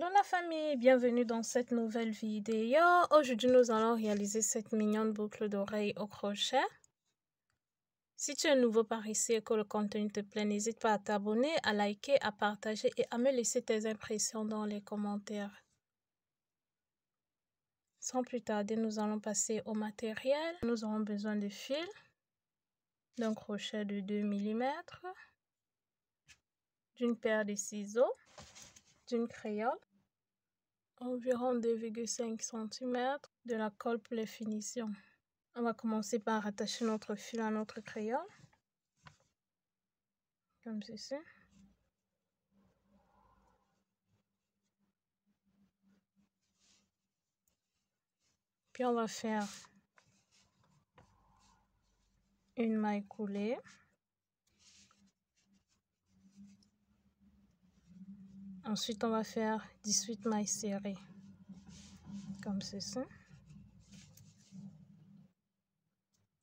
Hello la famille, bienvenue dans cette nouvelle vidéo. Aujourd'hui, nous allons réaliser cette mignonne boucle d'oreille au crochet. Si tu es nouveau par ici et que le contenu te plaît, n'hésite pas à t'abonner, à liker, à partager et à me laisser tes impressions dans les commentaires. Sans plus tarder, nous allons passer au matériel. Nous aurons besoin de fil, d'un crochet de 2 mm, d'une paire de ciseaux, d'une crayole, environ 2,5 cm, de la colle pour les finitions. On va commencer par attacher notre fil à notre crayole, comme ceci. Puis on va faire une maille coulée. Ensuite, on va faire 18 mailles serrées, comme ceci.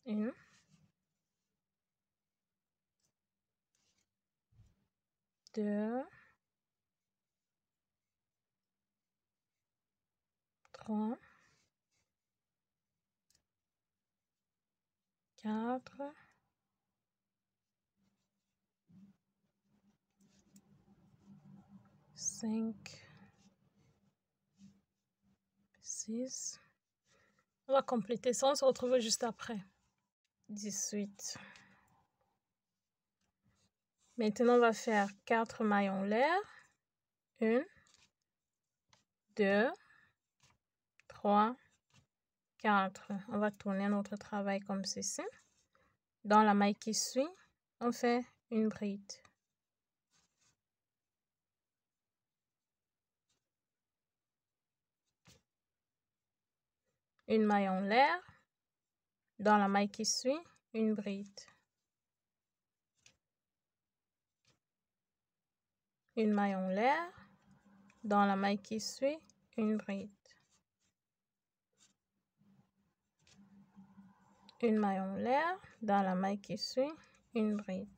Une. Deux. Trois. Quatre. Cinq. Six. On va compléter ça, on se retrouve juste après. 18. Maintenant, on va faire 4 mailles en l'air. 1, 2, 3, 4. On va tourner notre travail comme ceci. Dans la maille qui suit, on fait une bride. Une maille en l'air. Dans la maille qui suit, une bride. Une maille en l'air. Dans la maille qui suit, une bride. Une maille en l'air. Dans la maille qui suit, une bride.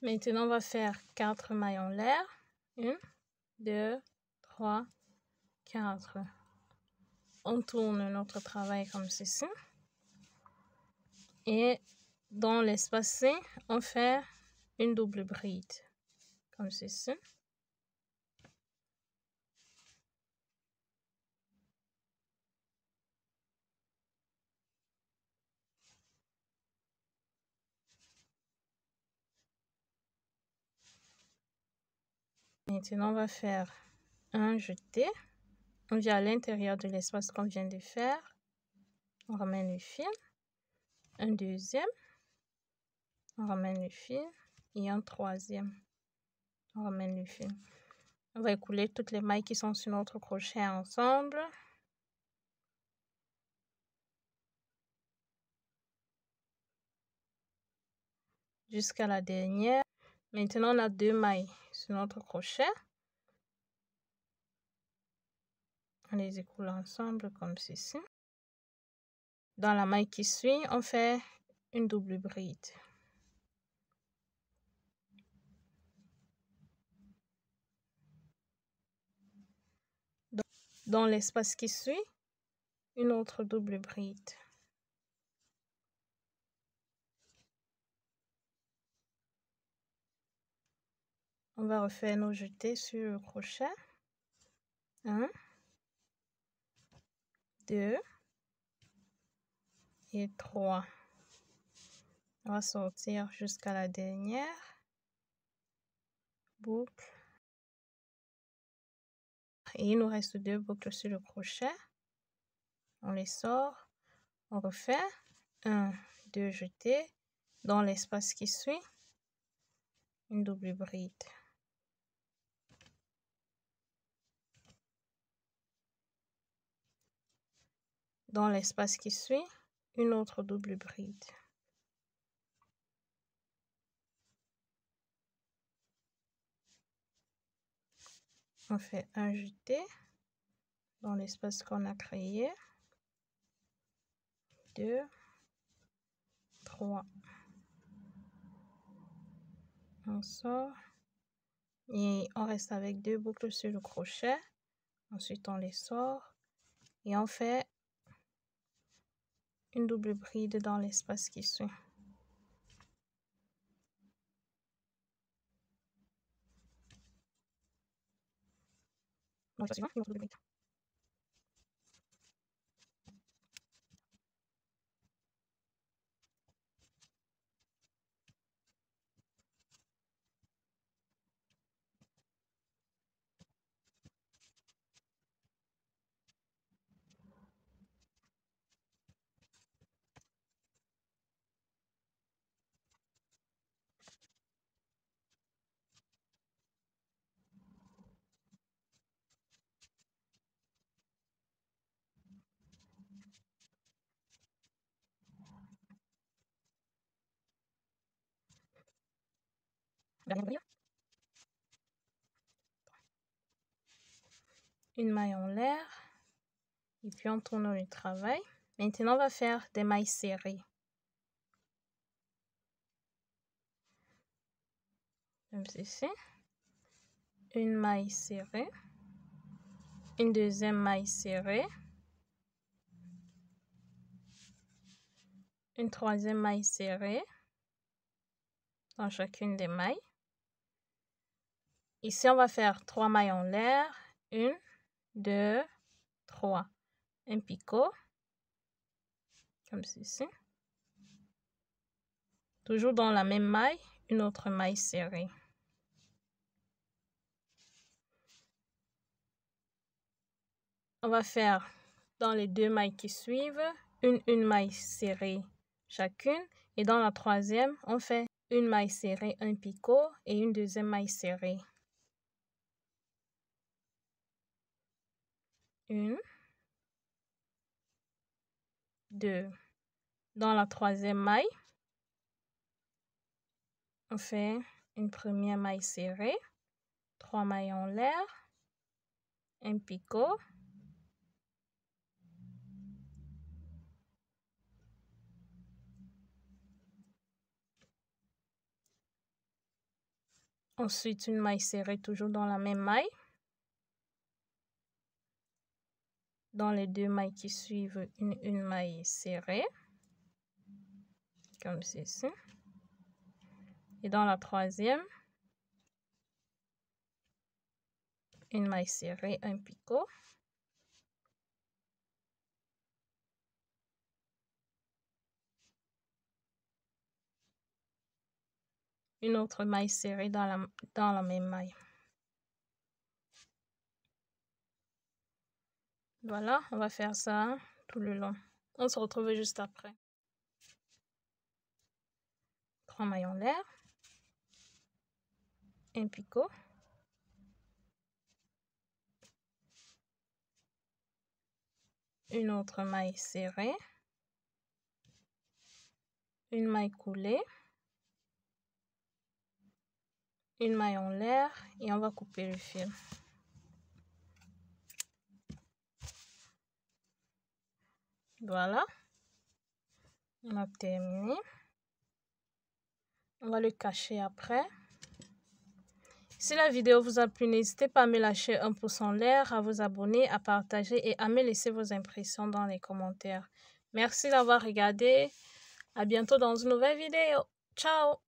Maintenant, on va faire 4 mailles en l'air. 1, 2, 3, 4. On tourne notre travail comme ceci. Et dans l'espace, on fait une double bride, comme ceci. Maintenant, on va faire un jeté. On vient à l'intérieur de l'espace qu'on vient de faire. On ramène le fil. Un deuxième. On ramène le fil. Et un troisième. On ramène le fil. On va écouler toutes les mailles qui sont sur notre crochet ensemble. Jusqu'à la dernière. Maintenant, on a 2 mailles sur notre crochet. On les écoule ensemble comme ceci. Dans la maille qui suit, on fait une double bride. Dans l'espace qui suit, une autre double bride. On va refaire nos jetés sur le crochet. 1, 2 et 3. On va sortir jusqu'à la dernière boucle. Et il nous reste 2 boucles sur le crochet. On les sort. On refait 1, 2 jetés. Dans l'espace qui suit, une double bride. Dans l'espace qui suit, une autre double bride. On fait un jeté dans l'espace qu'on a créé. 2, 3. On sort et on reste avec 2 boucles sur le crochet. Ensuite, on les sort et on fait une double bride dans l'espace qui suit. Dans l'espace suivant, une autre double bride. Dernière bride. Une maille en l'air et puis on tourne le travail. Maintenant, on va faire des mailles serrées. Comme ceci. Une maille serrée. Une deuxième maille serrée. Une troisième maille serrée dans chacune des mailles. Ici, on va faire 3 mailles en l'air. 1, 2, 3. Un picot. Comme ceci. Toujours dans la même maille, une autre maille serrée. On va faire dans les 2 mailles qui suivent, une maille serrée chacune. Et dans la troisième, on fait une maille serrée, un picot et une deuxième maille serrée. 1, 2. Dans la troisième maille, on fait une première maille serrée, 3 mailles en l'air, un picot, ensuite une maille serrée toujours dans la même maille. Dans les 2 mailles qui suivent, une maille serrée, comme ceci. Et dans la troisième, une maille serrée, un picot. Une autre maille serrée dans la même maille. Voilà, on va faire ça tout le long. On se retrouve juste après. 3 mailles en l'air. Un picot. Une autre maille serrée. Une maille coulée. Une maille en l'air et on va couper le fil. Voilà, on a terminé. On va le cacher après. Si la vidéo vous a plu, n'hésitez pas à me lâcher un pouce en l'air, à vous abonner, à partager et à me laisser vos impressions dans les commentaires. Merci d'avoir regardé. À bientôt dans une nouvelle vidéo. Ciao!